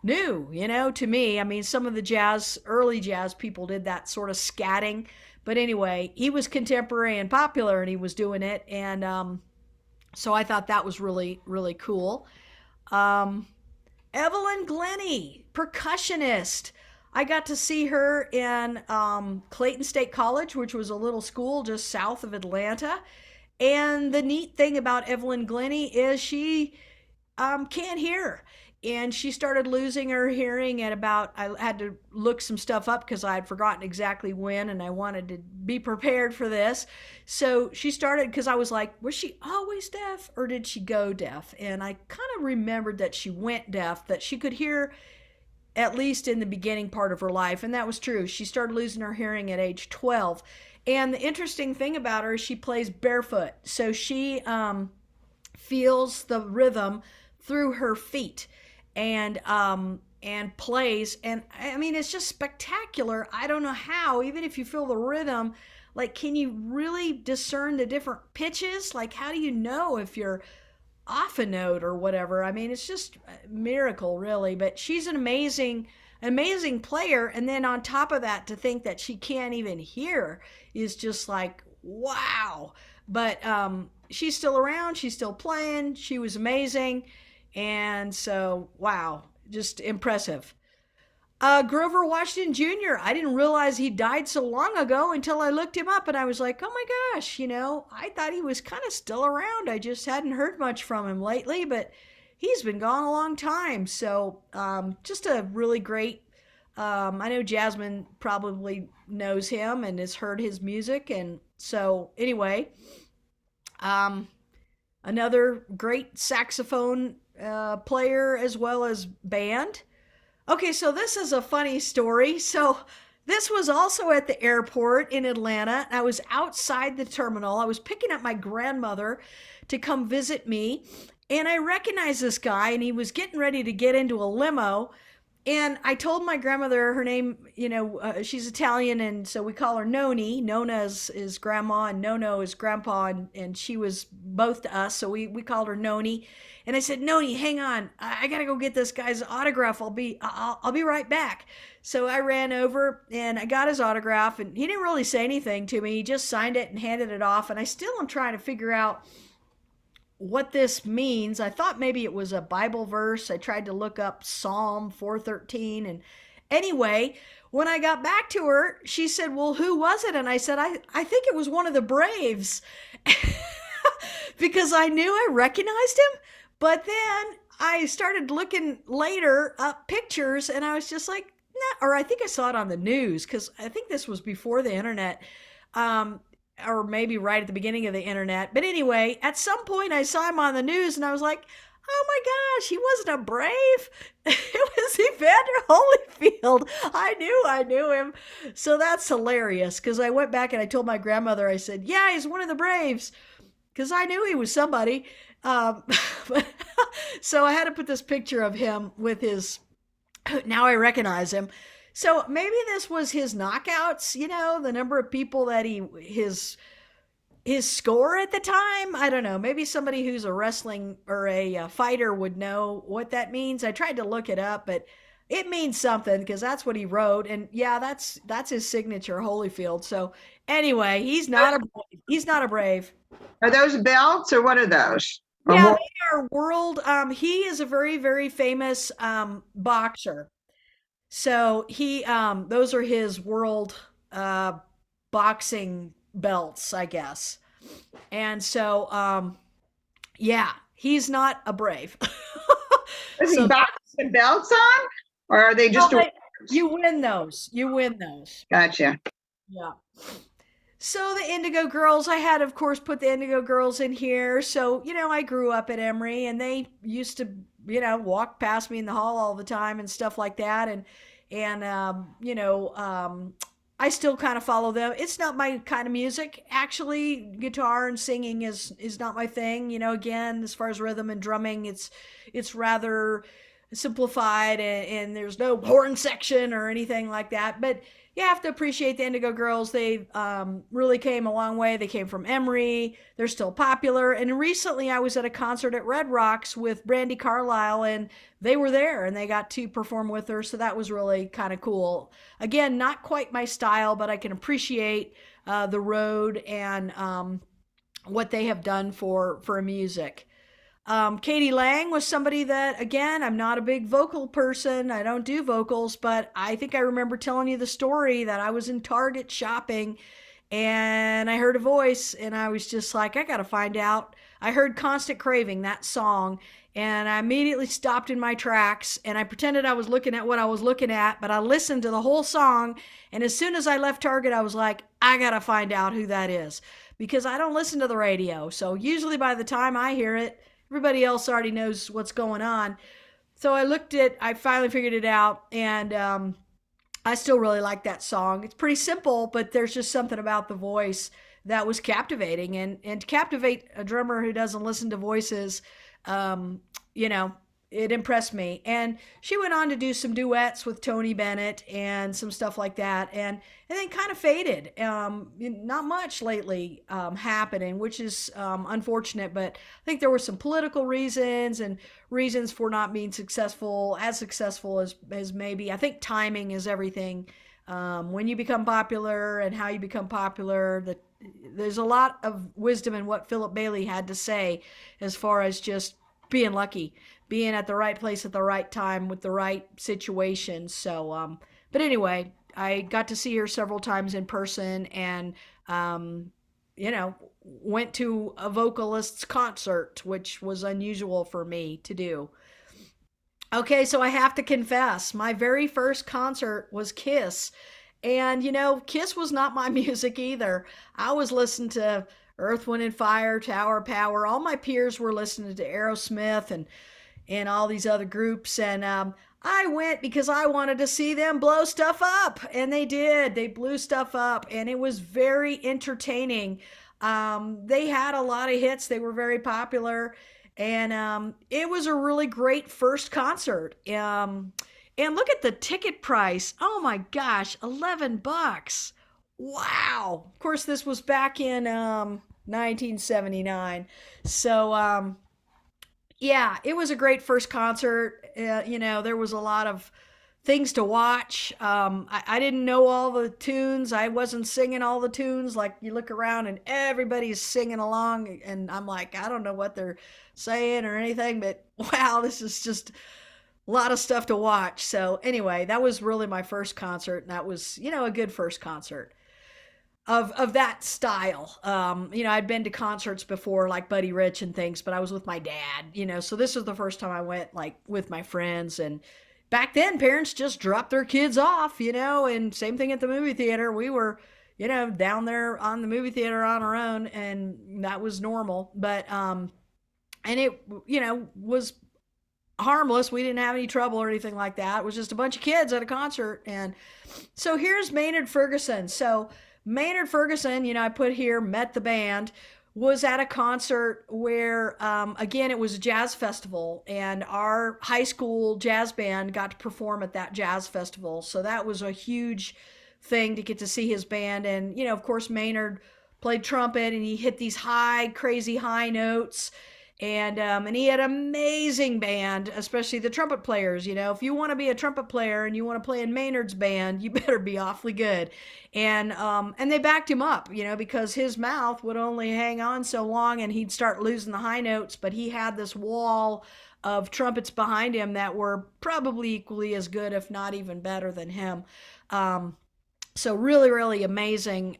new, to me. I mean, some of the early jazz people did that sort of scatting, but anyway, he was contemporary and popular, and he was doing it, and so I thought that was really, really cool. EVELYN Glennie, percussionist. I got to see her in Clayton State College, which was a little school just south of Atlanta. And the neat thing about EVELYN Glennie is she can't hear. And she started losing her hearing at about, I had to look some stuff up because I had forgotten exactly when, and I wanted to be prepared for this. So she started, because I was like, was she always deaf or did she go deaf? And I kind of remembered that she went deaf, that she could hear at least in the beginning part of her life. And that was true. She started losing her hearing at age 12. And the interesting thing about her is she plays barefoot. So she feels the rhythm through her feet. And plays, and I mean, it's just spectacular. I don't know how, even if you feel the rhythm, like, can you really discern the different pitches? Like, how do you know if you're off a note or whatever? I mean, it's just a miracle, really. But she's an amazing player, and then on top of that, to think that she can't even hear is just like, wow. But she's still around, she's still playing, she was amazing. And so, wow, just impressive. Grover Washington Jr., I didn't realize he died so long ago until I looked him up, and I was like, oh my gosh, I thought he was kind of still around. I just hadn't heard much from him lately, but he's been gone a long time. So just a really great, I know Jasmine probably knows him and has heard his music. And so anyway, another great saxophone player as well as band. Okay, so this is a funny story. So this was also at the airport in Atlanta. I was outside the terminal. I was picking up my grandmother to come visit me, and I recognized this guy, and he was getting ready to get into a limo. And I told my grandmother, her name, she's Italian, and so we call her Noni. Nona is grandma, and Nono is grandpa, and she was both to us, so we called her Noni. And I said, Noni, hang on, I gotta go get this guy's autograph. I'll be right back. So I ran over and I got his autograph, and he didn't really say anything to me. He just signed it and handed it off. And I still am trying to figure out what this means. I thought maybe it was a Bible verse. I tried to look up Psalm 413. And anyway, when I got back to her, she said, well, who was it? And I said, I think it was one of the Braves because I knew I recognized him. But then I started looking later up pictures, and I was just like, nah, or I think I saw it on the news, because I think this was before the internet. Or maybe right at the beginning of the internet. But anyway, at some point I saw him on the news, and I was like, oh my gosh, he wasn't a Brave. It was Evander Holyfield. I knew him. So that's hilarious, because I went back and I told my grandmother, I said, yeah, he's one of the Braves, because I knew he was somebody. So I had to put this picture of him with his, now I recognize him. So maybe this was his knockouts, the number of people that his score at the time. I don't know. Maybe somebody who's a wrestling or a fighter would know what that means. I tried to look it up, but it means something because that's what he wrote, and yeah, that's his signature, Holyfield. So anyway, he's not a brave. Are those belts or what are those? Or Yeah, more? they are world. He is a very, very famous boxer. So those are his world boxing belts, I guess. And so, yeah, he's not a brave. Is he So boxing belts on? Or are they just well, you win those. You win those. Gotcha. Yeah. So the Indigo Girls, I had, of course, put the Indigo Girls in here. So, I grew up at Emory and they used to, walk past me in the hall all the time and stuff like that. And I still kind of follow them. It's not my kind of music. Actually, guitar and singing is not my thing. Again, as far as rhythm and drumming, it's rather simplified and there's no horn section or anything like that. But you have to appreciate the Indigo Girls. They really came a long way. They came from Emory. They're still popular. And recently I was at a concert at Red Rocks with Brandy Carlisle, and they were there and they got to perform with her. So that was really kind of cool. Again, not quite my style, but I can appreciate the road and what they have done for music. Katie Lang was somebody that, again, I'm not a big vocal person. I don't do vocals, but I think I remember telling you the story that I was in Target shopping and I heard a voice and I was just like, I got to find out. I heard Constant Craving, that song, and I immediately stopped in my tracks and I pretended I was looking at what I was looking at, but I listened to the whole song. And as soon as I left Target, I was like, I got to find out who that is because I don't listen to the radio. So usually by the time I hear it, everybody else already knows what's going on. So I finally figured it out, and I still really like that song. It's pretty simple, but there's just something about the voice that was captivating. And to captivate a drummer who doesn't listen to voices, you know, it impressed me. And she went on to do some duets with Tony Bennett and some stuff like that, and then kind of faded. Not much lately happening, which is unfortunate. But I think there were some political reasons and reasons for not being successful as maybe. I think timing is everything. When you become popular and how you become popular, there's a lot of wisdom in what Philip Bailey had to say as far as just being lucky, being at the right place at the right time with the right situation. So, but anyway, I got to see her several times in person and, you know, went to a vocalist's concert, which was unusual for me to do. Okay, so I have to confess, my very first concert was Kiss. And, you know, Kiss was not my music either. I was listening to Earth, Wind, and Fire, Tower of Power. All my peers were listening to Aerosmith and all these other groups. And I went because I wanted to see them blow stuff up. And they did. They blew stuff up. And it was very entertaining. They had a lot of hits. They were very popular. And it was a really great first concert. And look at the ticket price. Oh my gosh, $11. Wow. Of course, this was back in 1979. So, yeah, it was a great first concert. You know, there was a lot of things to watch. I didn't know all the tunes. I wasn't singing all the tunes. Like you look around and everybody's singing along, and I'm like, I don't know what they're saying or anything, but wow, this is just a lot of stuff to watch. So anyway, that was really my first concert, and that was, you know, a good first concert of that style. You know, I'd been to concerts before, like Buddy Rich and things, but I was with my dad, you know, so this was the first time I went like with my friends. And back then parents just dropped their kids off, you know, and same thing at the movie theater. We were, you know, down there on the movie theater on our own, and that was normal. But and it, you know, was harmless. We didn't have any trouble or anything like that. It was just a bunch of kids at a concert. And so here's Maynard Ferguson. So Maynard Ferguson, you know, I put here, met the band. was at a concert where, again, it was a jazz festival, and our high school jazz band got to perform at that jazz festival. So that was a huge thing to get to see his band. And, of course, Maynard played trumpet and he hit these high, crazy high notes. And he had an amazing band, especially the trumpet players. If you want to be a trumpet player and you want to play in Maynard's band, you better be awfully good. And they backed him up, because his mouth would only hang on so long and he'd start losing the high notes. But he had this wall of trumpets behind him that were probably equally as good, if not even better than him. So really, really amazing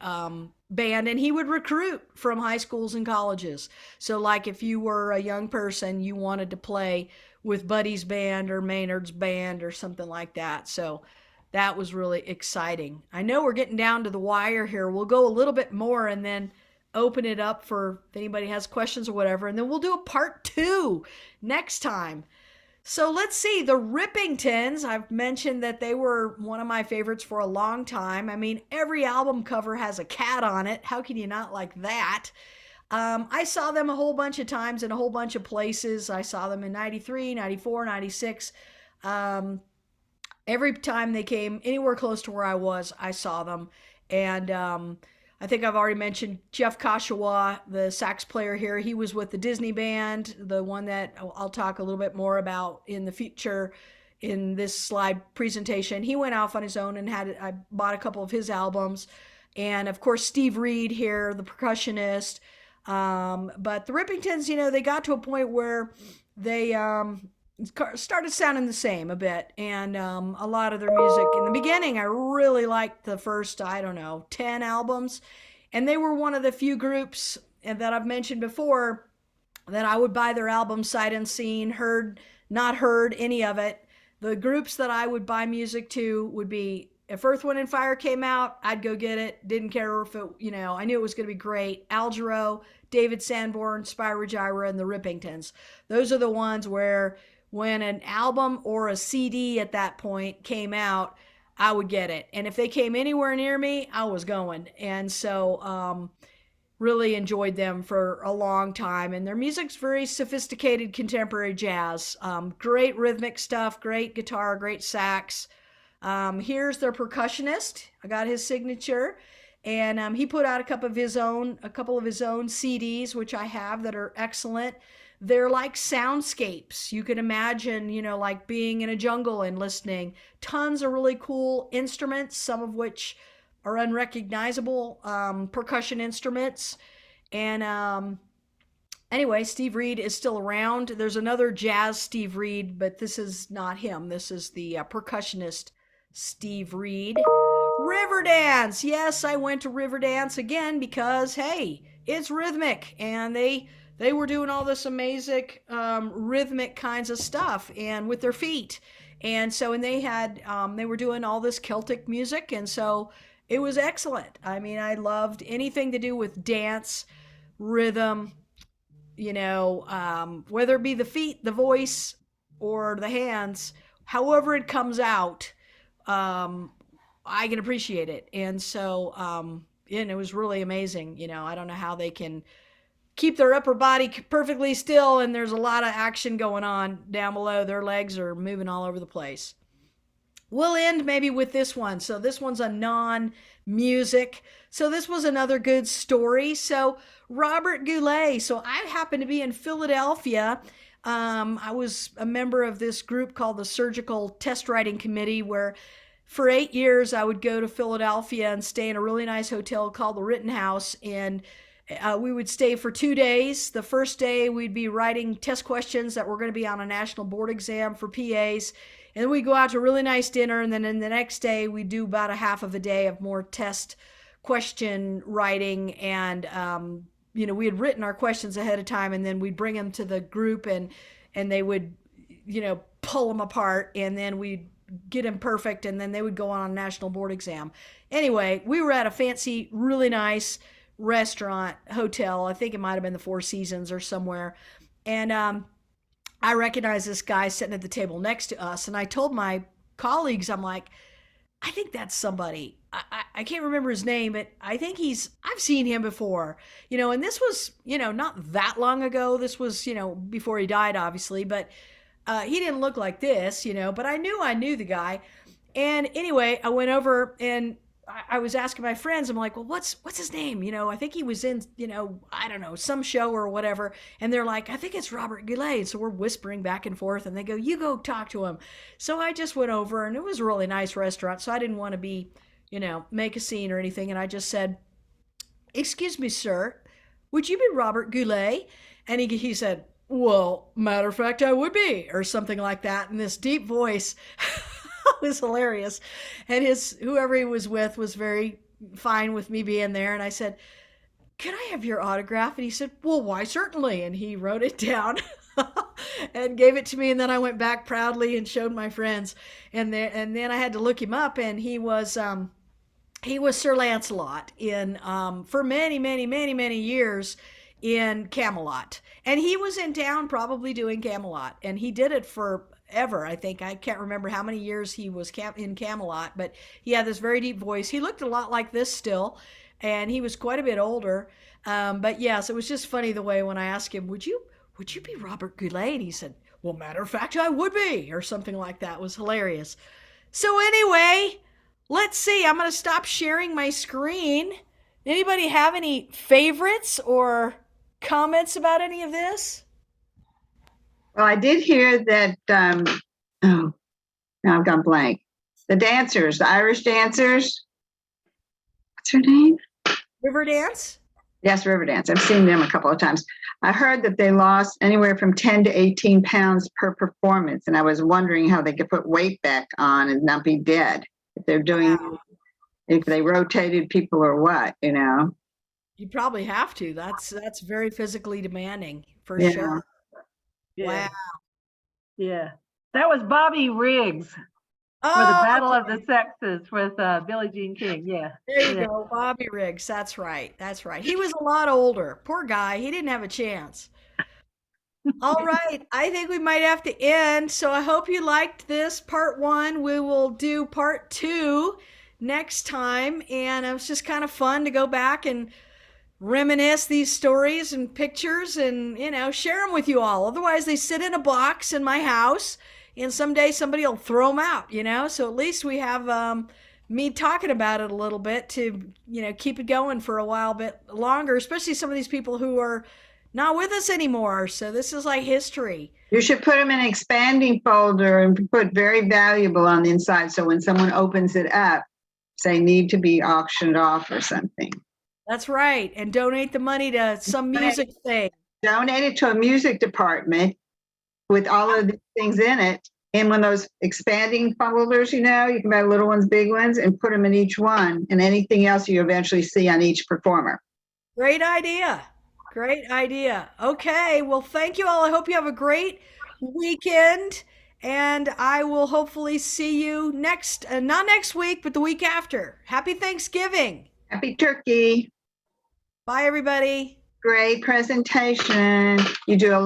band. And he would recruit from high schools and colleges. So like if you were a young person, you wanted to play with Buddy's band or Maynard's band or something like that. So that was really exciting. I know we're getting down to the wire here. We'll go a little bit more and then open it up for if anybody has questions or whatever. And then we'll do a part 2 next time. So let's see, the Rippingtons, I've mentioned that they were one of my favorites for a long time. I mean, every album cover has a cat on it. How can you not like that? I saw them a whole bunch of times in a whole bunch of places. I saw them in 93, 94, 96. Every time they came anywhere close to where I was, I saw them. And I think I've already mentioned Jeff Kashawa, the sax player here. He was with the Disney band, the one that I'll talk a little bit more about in the future in this slide presentation. He went off on his own and I bought a couple of his albums. And of course, Steve Reed here, the percussionist. But the Rippingtons, they got to a point where they started sounding the same a bit. And a lot of their music in the beginning, I really liked the first, 10 albums. And they were one of the few groups that I've mentioned before that I would buy their album sight unseen, not heard any of it. The groups that I would buy music to would be, if Earth, Wind, and Fire came out, I'd go get it. Didn't care if it, I knew it was going to be great. Al Jarreau, David Sanborn, Spyro Gyra, and the Rippingtons. Those are the ones where when an album or a CD at that point came out, I would get it. And if they came anywhere near me, I was going. And so really enjoyed them for a long time. And their music's very sophisticated contemporary jazz. Great rhythmic stuff, great guitar, great sax. Here's their percussionist. I got his signature. And he put out a couple of his own CDs, which I have, that are excellent. They're like soundscapes. You can imagine, like being in a jungle and listening. Tons of really cool instruments, some of which are unrecognizable percussion instruments. And anyway, Steve Reed is still around. There's another jazz Steve Reed, but this is not him. This is the percussionist Steve Reed. Riverdance. Yes, I went to Riverdance again because, hey, it's rhythmic. And they were doing all this amazing rhythmic kinds of stuff and with their feet. And so, they were doing all this Celtic music. And so it was excellent. I mean, I loved anything to do with dance, rhythm, whether it be the feet, the voice, or the hands, however it comes out, I can appreciate it. And so, and it was really amazing. I don't know how they can keep their upper body perfectly still, and there's a lot of action going on down below. Their legs are moving all over the place. We'll end maybe with this one. So this one's a non-music. So this was another good story. So Robert Goulet. So I happened to be in Philadelphia. I was a member of this group called the Surgical Test Writing Committee, where for 8 years I would go to Philadelphia and stay in a really nice hotel called the Rittenhouse. And we would stay for 2 days. The first day we'd be writing test questions that were going to be on a national board exam for PAs. And then we'd go out to a really nice dinner. And then in the next day, we'd do about a half of a day of more test question writing. And, we had written our questions ahead of time, and then we'd bring them to the group and they would, pull them apart, and then we'd get them perfect. And then they would go on a national board exam. Anyway, we were at a fancy, really nice restaurant, hotel. I think it might've been the Four Seasons or somewhere. And, I recognized this guy sitting at the table next to us. And I told my colleagues, I'm like, I think that's somebody. I can't remember his name, but I think I've seen him before, and this was, not that long ago. This was, before he died, obviously, but he didn't look like this, but I knew the guy. And anyway, I went over and I was asking my friends, I'm like, well, what's his name? I think he was in, I don't know, some show or whatever. And they're like, I think it's Robert Goulet. So we're whispering back and forth and they go, you go talk to him. So I just went over and it was a really nice restaurant. So I didn't want to be, make a scene or anything. And I just said, excuse me, sir, would you be Robert Goulet? And he said, well, matter of fact, I would be, or something like that. In this deep voice. It was hilarious. And whoever he was with was very fine with me being there. And I said, can I have your autograph? And he said, well, why, certainly. And he wrote it down and gave it to me. And then I went back proudly and showed my friends. And then I had to look him up, and he was Sir Lancelot for many, many, many, many years in Camelot. And he was in town probably doing Camelot. And he did it forever, I think. I can't remember how many years he was in Camelot, but he had this very deep voice. He looked a lot like this still, and he was quite a bit older. But yes, it was just funny the way when I asked him, would you be Robert Goulet? And he said, well, matter of fact, I would be, or something like that. It was hilarious. So anyway, let's see. I'm going to stop sharing my screen. Anybody have any favorites or comments about any of this? Well, I did hear that, now I've gone blank. The dancers, the Irish dancers. What's her name? Riverdance? Yes, Riverdance. I've seen them a couple of times. I heard that they lost anywhere from 10 to 18 pounds per performance. And I was wondering how they could put weight back on and not be dead. If they're doing, if they rotated people or what, You probably have to. That's very physically demanding for Yeah. sure. Yeah. Wow. Yeah. That was Bobby Riggs for the Oh, Battle of the Sexes with Billie Jean King. Yeah. there you Yeah. go, Bobby Riggs. That's right. That's right. He was a lot older. Poor guy. He didn't have a chance. All right. I think we might have to end. So I hope you liked this part 1. We will do part 2 next time. And it was just kind of fun to go back and reminisce these stories and pictures and, share them with you all. Otherwise, they sit in a box in my house and someday somebody will throw them out, So at least we have me talking about it a little bit to, keep it going for a while bit longer, especially some of these people who are not with us anymore. So this is like history. You should put them in an expanding folder and put very valuable on the inside. So when someone opens it up, say need to be auctioned off or something. That's right. And donate the money to some music thing. Donate it to a music department with all of the things in it. And when those expanding folders, you can buy little ones, big ones, and put them in each one, and anything else you eventually see on each performer. Great idea. Great idea. Okay. Well, thank you all. I hope you have a great weekend. And I will hopefully see you not next week, but the week after. Happy Thanksgiving. Happy turkey. Bye, everybody. Great presentation. You do a lot.